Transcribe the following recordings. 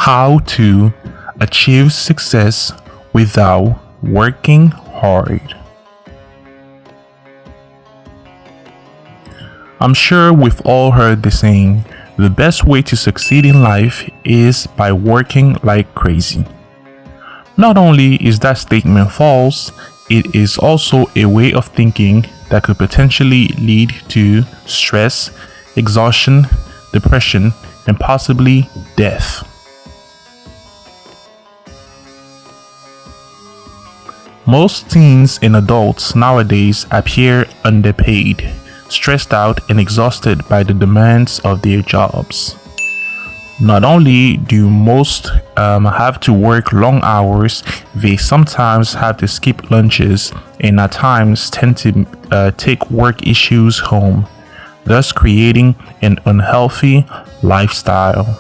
How to achieve success without working hard. I'm sure we've all heard the saying, the best way to succeed in life is by working like crazy. Not only is that statement false, it is also a way of thinking that could potentially lead to stress, exhaustion, depression, and possibly death. Most teens and adults nowadays appear underpaid, stressed out, and exhausted by the demands of their jobs. Not only do most have to work long hours, they sometimes have to skip lunches and at times tend to take work issues home, thus creating an unhealthy lifestyle.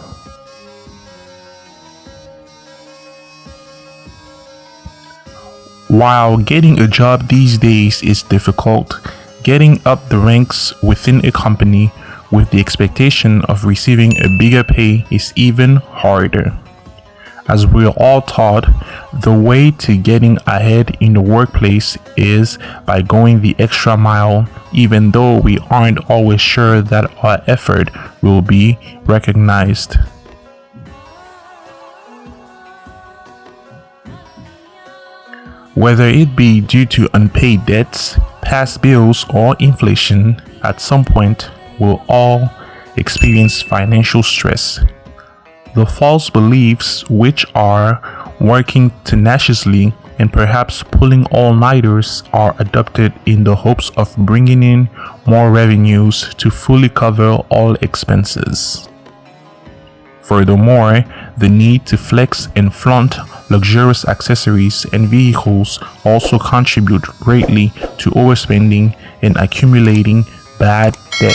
While getting a job these days is difficult, getting up the ranks within a company with the expectation of receiving a bigger pay is even harder. As we're all taught, the way to getting ahead in the workplace is by going the extra mile, even though we aren't always sure that our effort will be recognized. Whether it be due to unpaid debts, past bills, or inflation, at some point, we'll all experience financial stress. The false beliefs, which are working tenaciously and perhaps pulling all-nighters, are adopted in the hopes of bringing in more revenues to fully cover all expenses. Furthermore, the need to flex and flaunt luxurious accessories and vehicles also contribute greatly to overspending and accumulating bad debt.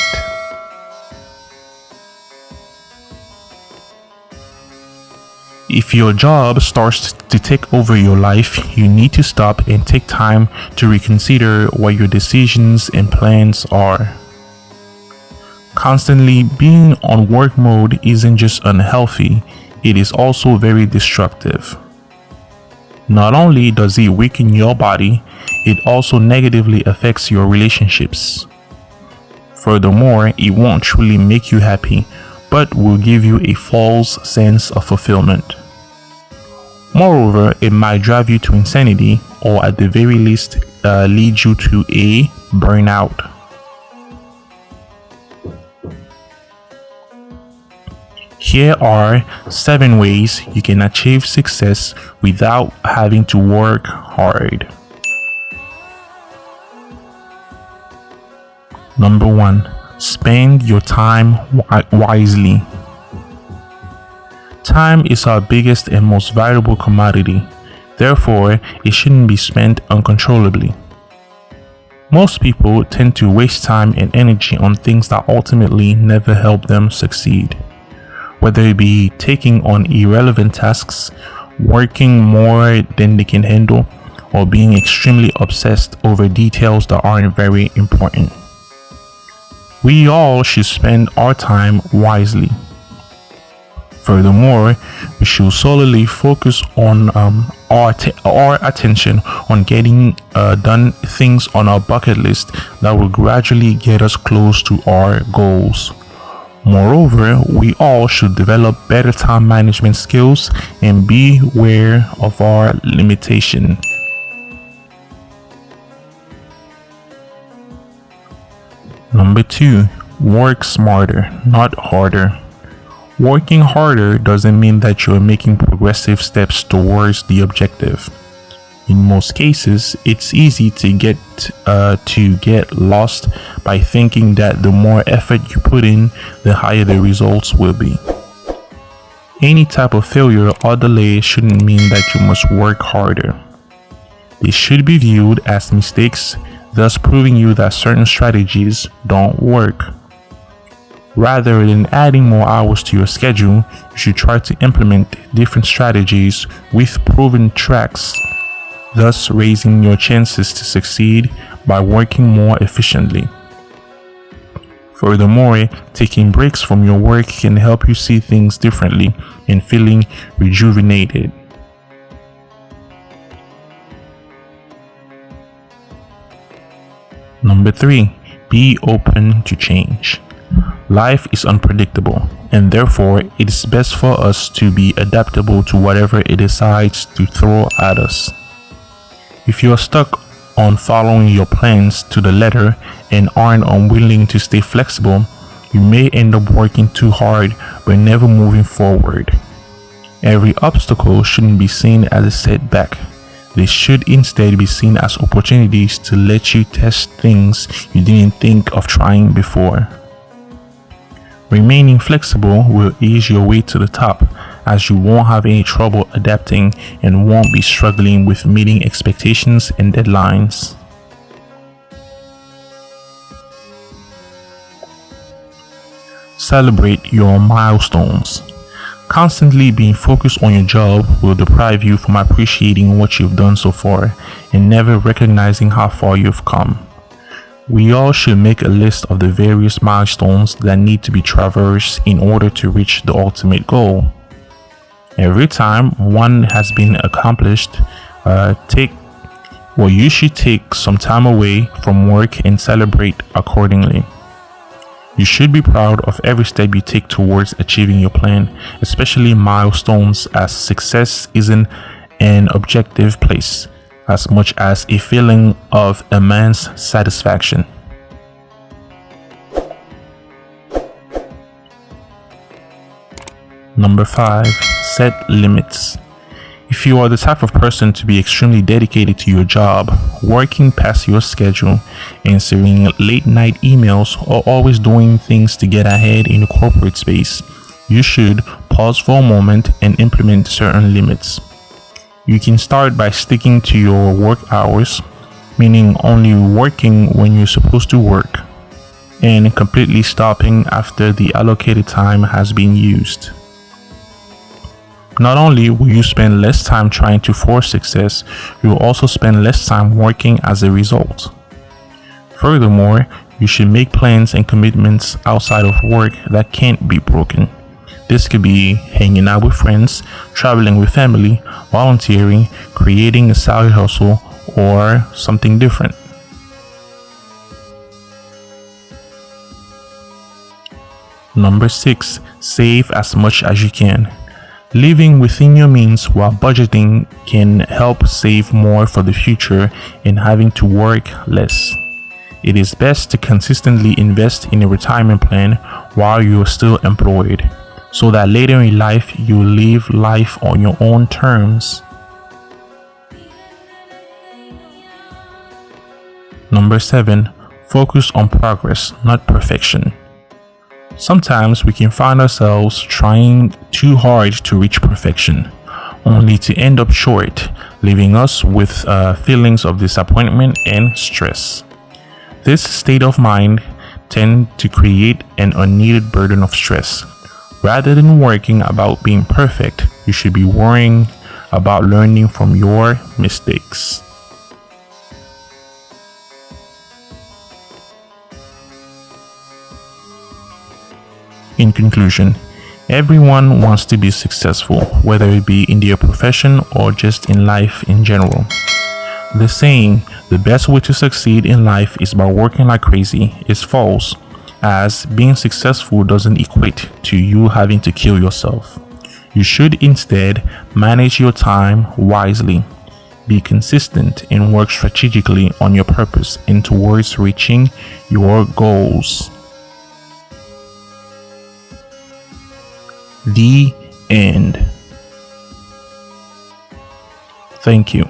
If your job starts to take over your life, you need to stop and take time to reconsider what your decisions and plans are. Constantly being on work mode isn't just unhealthy, it is also very destructive. Not only does it weaken your body, it also negatively affects your relationships. Furthermore, it won't truly make you happy, but will give you a false sense of fulfillment. Moreover, it might drive you to insanity, or at the very least, lead you to a burnout. Here are 7 ways you can achieve success without having to work hard. Number 1. Spend your time wisely. Time is our biggest and most valuable commodity. Therefore, it shouldn't be spent uncontrollably. Most people tend to waste time and energy on things that ultimately never help them succeed. Whether it be taking on irrelevant tasks, working more than they can handle, or being extremely obsessed over details that aren't very important. We all should spend our time wisely. Furthermore, we should solely focus on our attention on getting done things on our bucket list that will gradually get us close to our goals. Moreover, we all should develop better time management skills and be aware of our limitation. Number 2, work smarter, not harder. Working harder doesn't mean that you're making progressive steps towards the objective. In most cases, it's easy to get lost by thinking that the more effort you put in, the higher the results will be. Any type of failure or delay shouldn't mean that you must work harder. They should be viewed as mistakes, thus proving you that certain strategies don't work. Rather than adding more hours to your schedule, you should try to implement different strategies with proven tracks, thus raising your chances to succeed by working more efficiently. Furthermore, taking breaks from your work can help you see things differently and feeling rejuvenated. Number 3, be open to change. Life is unpredictable, and therefore it is best for us to be adaptable to whatever it decides to throw at us. If you are stuck on following your plans to the letter and aren't unwilling to stay flexible, you may end up working too hard but never moving forward. Every obstacle shouldn't be seen as a setback. They should instead be seen as opportunities to let you test things you didn't think of trying before. Remaining flexible will ease your way to the top, as you won't have any trouble adapting and won't be struggling with meeting expectations and deadlines. Celebrate your milestones. Constantly being focused on your job will deprive you from appreciating what you've done so far and never recognizing how far you've come. We all should make a list of the various milestones that need to be traversed in order to reach the ultimate goal. Every time one has been accomplished, you should take some time away from work and celebrate accordingly. You should be proud of every step you take towards achieving your plan, especially milestones, as success isn't an objective place as much as a feeling of immense satisfaction. Number 5, set limits. If you are the type of person to be extremely dedicated to your job, working past your schedule, answering late night emails, or always doing things to get ahead in the corporate space, you should pause for a moment and implement certain limits. You can start by sticking to your work hours, meaning only working when you're supposed to work, and completely stopping after the allocated time has been used. Not only will you spend less time trying to force success, you will also spend less time working as a result. Furthermore, you should make plans and commitments outside of work that can't be broken. This could be hanging out with friends, traveling with family, volunteering, creating a side hustle, or something different. Number 6, save as much as you can. Living within your means while budgeting can help save more for the future and having to work less. It is best to consistently invest in a retirement plan while you are still employed, so that later in life you live life on your own terms. Number 7, focus on progress, not perfection. Sometimes we can find ourselves trying too hard to reach perfection, only to end up short, leaving us with feelings of disappointment and stress. This state of mind tends to create an unneeded burden of stress. Rather than worrying about being perfect, you should be worrying about learning from your mistakes. In conclusion, everyone wants to be successful, whether it be in their profession or just in life in general. The saying, "the best way to succeed in life is by working like crazy," is false, as being successful doesn't equate to you having to kill yourself. You should instead manage your time wisely, be consistent, and work strategically on your purpose and towards reaching your goals. The end. Thank you.